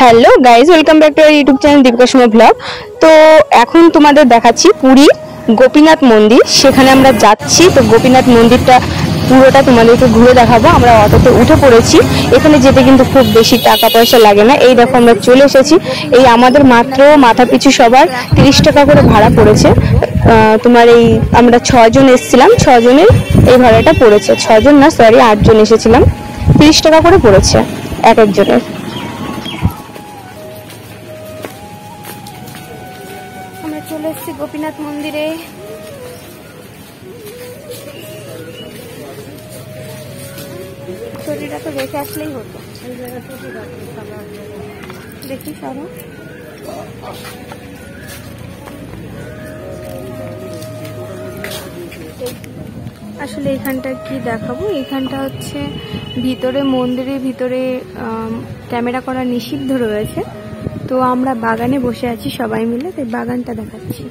Hello guys, welcome back to our YouTube channel Deepika Suma blog. তো এখন তোমাদের দেখাচ্ছি পুরী গোপীনাথ মন্দির, সেখানে আমরা যাচ্ছি। তো গোপীনাথ মন্দিরটা পুরোটা তোমাদেরকে ঘুরে দেখাবো। আমরা অটোতে উঠে পড়েছি। এখানে যেতে কিন্তু খুব বেশি টাকা পয়সা লাগে না। এই দেখো আমরা চলে এসেছি। এই আমাদের মাত্র মাথা পিছু সবার 30 টাকা করে ভাড়া পড়েছে। তোমার এই আমরা 6 জন এসেছিলাম, 6 জনের এই ভাড়াটা পড়েছে। 6 জন না, সরি 8 জন এসেছিলাম। 30 টাকা করে পড়েছে এক একজনের। আমরা চলে এসেছি গোপীনাথ মন্দিরে। শরীরটা তো দেখে আসলেই হতো। দেখি সরো। আসলে এখানটা কি দেখাবো, এখানটা হচ্ছে ভিতরে, মন্দিরের ভিতরে ক্যামেরা করা নিষিদ্ধ রয়েছে। তো আমরা বাগানে বসে আছি সবাই মিলে, তাই বাগানটা দেখাচ্ছি।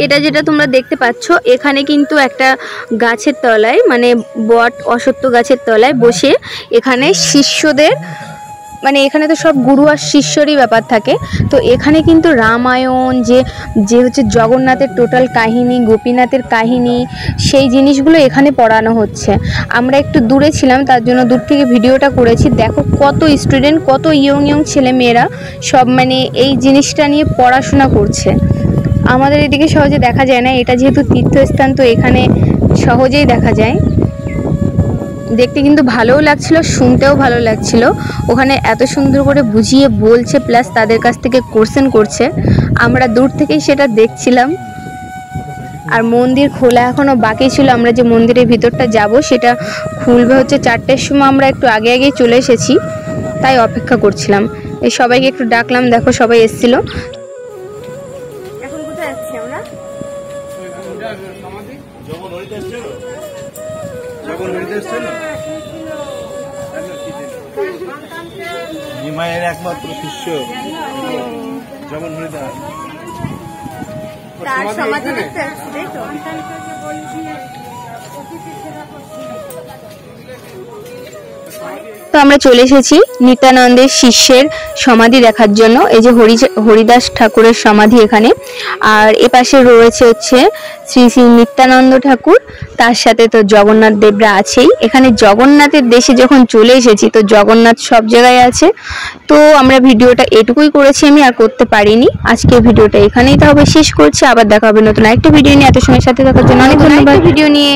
এটা যেটা তোমরা দেখতে পাচ্ছ, এখানে কিন্তু একটা গাছের তলায়, মানে বট অশ্বত্থ গাছের তলায় বসে এখানে শিষ্যদের, মানে এখানে তো সব গুরু আর শিষ্যরই ব্যাপার থাকে। তো এখানে কিন্তু রামায়ণ, যে হচ্ছে জগন্নাথের টোটাল কাহিনী, গোপীনাথের কাহিনী, সেই জিনিসগুলো এখানে পড়ানো হচ্ছে। আমরা একটু দূরে ছিলাম, তার জন্য দূর থেকে ভিডিওটা করেছি। দেখো কত স্টুডেন্ট, কত ইয়ং ছেলে মেয়েরা সব মানে এই জিনিসটা নিয়ে পড়াশোনা করছে। আমাদের এদিকে সহজে দেখা যায় না, এটা যেহেতু তীর্থস্থান তো এখানে সহজেই দেখা যায়। দেখতে কিন্তু ভালোও লাগছিল, শুনতেও ভালো লাগছিল। ওখানে এত সুন্দর করে বুঝিয়ে বলছে, প্লাস তাদের কাছ থেকে কোশ্চেন করছে। আমরা দূর থেকেই সেটা দেখছিলাম। আর মন্দির খোলা এখনও বাকি ছিল। আমরা যে মন্দিরের ভিতরটা যাব সেটা খুলবে হচ্ছে 4টের সময়। আমরা একটু আগে আগেই চলে এসেছি, তাই অপেক্ষা করছিলাম। এই সবাইকে একটু ডাকলাম, দেখো সবাই এসেছিল। এখন কোথায় যাচ্ছি আমরা? নিমাইয়ের একমাত্র শিষ্য জগন হরিদাস, তার সমাধি দেখতে আসছি, তাই তো? তো আমরা চলে এসেছি নিত্যানন্দের শিষ্যের সমাধি দেখার জন্য। এই যে হরিদাস ঠাকুরের সমাধি এখানে, আর এপাশে রয়েছে হচ্ছে শ্রী শ্রী নিত্যানন্দ ঠাকুর, তার সাথে তো জগন্নাথ দেবরা আছেই। এখানে জগন্নাথের দেশে যখন চলে এসেছি, তো জগন্নাথ সব জায়গায় আছে। তো আমরা ভিডিওটা এটুকুই করেছি, আমি আর করতে পারিনি। আজকে ভিডিওটা এখানেই তাহলে শেষ করছি। আবার দেখা হবে নতুন একটা ভিডিও নিয়ে। এত সময় সাথে থাকার জন্য অনেক ধন্যবাদ। ভিডিও নিয়ে